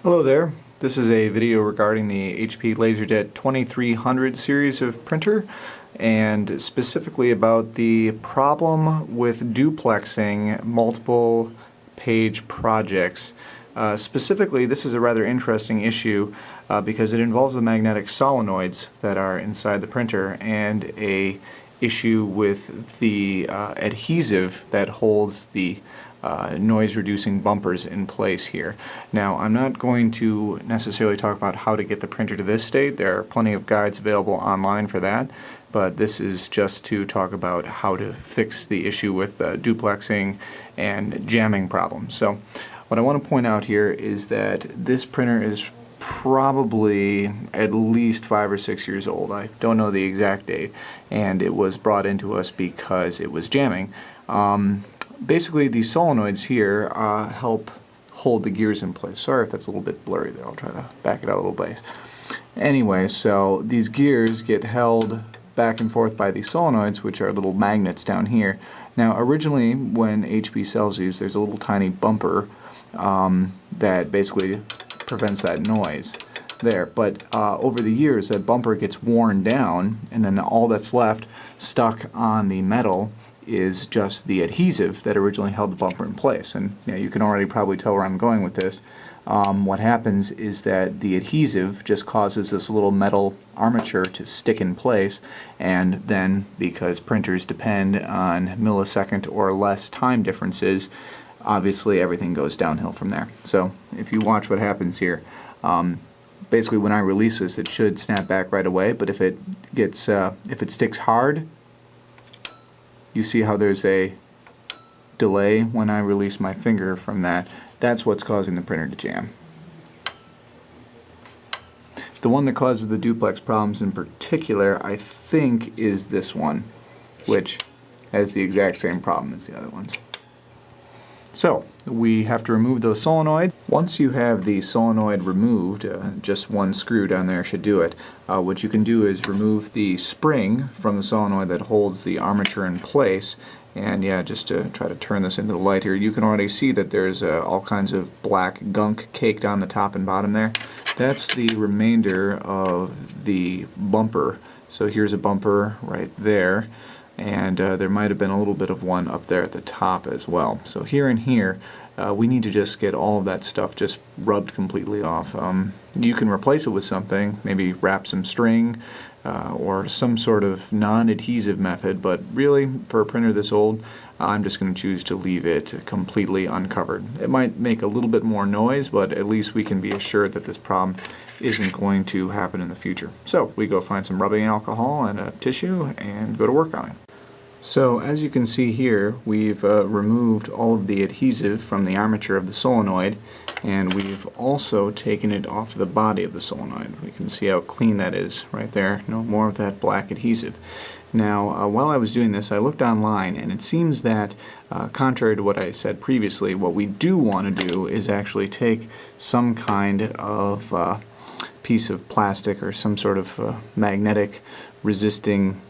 Hello there. This is a video regarding the HP LaserJet 2300 series of printer, and specifically about the problem with duplexing multiple page projects. Specifically, this is a rather interesting issue because it involves the magnetic solenoids that are inside the printer and a issue with the adhesive that holds the noise-reducing bumpers in place here. Now, I'm not going to necessarily talk about how to get the printer to this state. There are plenty of guides available online for that, but this is just to talk about how to fix the issue with duplexing and jamming problems. So, what I want to point out here is that this printer is probably at least 5 or 6 years old. I don't know the exact date, and it was brought into us because it was jamming. Basically, these solenoids here help hold the gears in place. Sorry if that's a little bit blurry there. I'll try to back it out a little bit. Anyway, so these gears get held back and forth by these solenoids, which are little magnets down here. Now, originally, when HP sells these, there's a little tiny bumper that basically prevents that noise there. But over the years, that bumper gets worn down, and then all that's left stuck on the metal is just the adhesive that originally held the bumper in place. And you can already probably tell where I'm going with this. What happens is that the adhesive just causes this little metal armature to stick in place, and then because printers depend on millisecond or less time differences, obviously everything goes downhill from there. So if you watch what happens here, basically when I release this, it should snap back right away, but if it sticks hard, you see how there's a delay when I release my finger from that. That's what's causing the printer to jam. The one that causes the duplex problems in particular, I think, is this one, which has the exact same problem as the other ones. So, we have to remove those solenoids. Once you have the solenoid removed, just one screw down there should do it. What you can do is remove the spring from the solenoid that holds the armature in place. And yeah, just to try to turn this into the light here, you can already see that there's all kinds of black gunk caked on the top and bottom there. That's the remainder of the bumper. So here's a bumper right there. And there might have been a little bit of one up there at the top as well. So here and here, we need to just get all of that stuff just rubbed completely off. You can replace it with something, maybe wrap some string or some sort of non-adhesive method, but really, for a printer this old, I'm just going to choose to leave it completely uncovered. It might make a little bit more noise, but at least we can be assured that this problem isn't going to happen in the future. So we go find some rubbing alcohol and a tissue and go to work on it. So as you can see here, we've removed all of the adhesive from the armature of the solenoid, and we've also taken it off the body of the solenoid. We can see how clean that is right there. No more of that black adhesive. Now, while I was doing this, I looked online, and it seems that, contrary to what I said previously, what we do want to do is actually take some kind of piece of plastic or some sort of magnetic resisting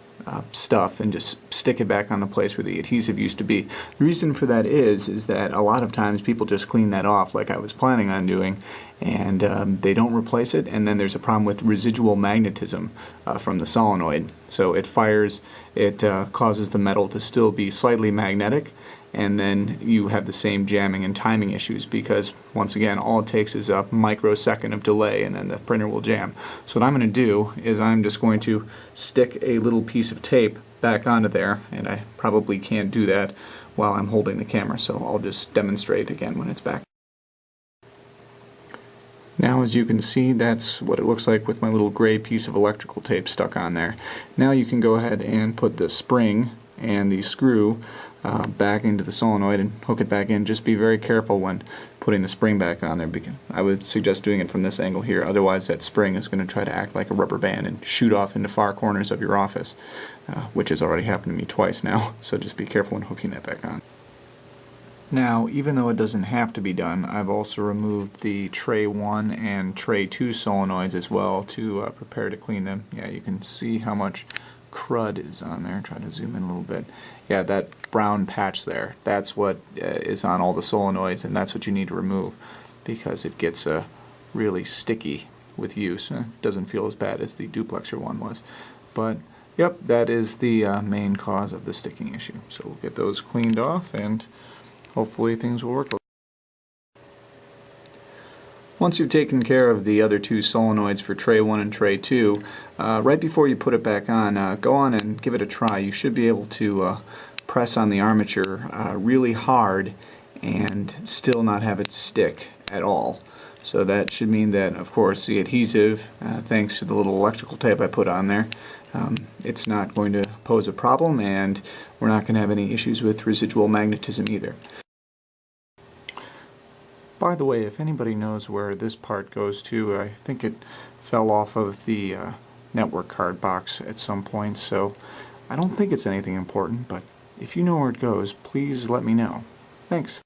stuff and just stick it back on the place where the adhesive used to be. The reason for that is that a lot of times people just clean that off like I was planning on doing, and they don't replace it, and then there's a problem with residual magnetism from the solenoid. So it fires, it causes the metal to still be slightly magnetic, and then you have the same jamming and timing issues because, once again, all it takes is a microsecond of delay and then the printer will jam. So what I'm going to do is I'm just going to stick a little piece of tape back onto there, and I probably can't do that while I'm holding the camera, so I'll just demonstrate again when it's back. Now, as you can see, that's what it looks like with my little gray piece of electrical tape stuck on there. Now you can go ahead and put the spring and the screw back into the solenoid and hook it back in. Just be very careful when putting the spring back on there, because I would suggest doing it from this angle here, otherwise that spring is going to try to act like a rubber band and shoot off into far corners of your office, which has already happened to me twice now, so just be careful when hooking that back on. Now, even though it doesn't have to be done, I've also removed the tray 1 and tray 2 solenoids as well to prepare to clean them. Yeah, you can see how much crud is on there. Try to zoom in a little bit. Yeah, that brown patch there, that's what is on all the solenoids, and that's what you need to remove because it gets really sticky with use. It doesn't feel as bad as the duplexer one was. But yep, that is the main cause of the sticking issue. So we'll get those cleaned off and hopefully things will work. Once you've taken care of the other two solenoids for tray 1 and tray 2, right before you put it back on, go on and give it a try. You should be able to press on the armature really hard and still not have it stick at all. So that should mean that, of course, the adhesive, thanks to the little electrical tape I put on there, it's not going to pose a problem, and we're not going to have any issues with residual magnetism either. By the way, if anybody knows where this part goes to, I think it fell off of the network card box at some point, so I don't think it's anything important, but if you know where it goes, please let me know. Thanks.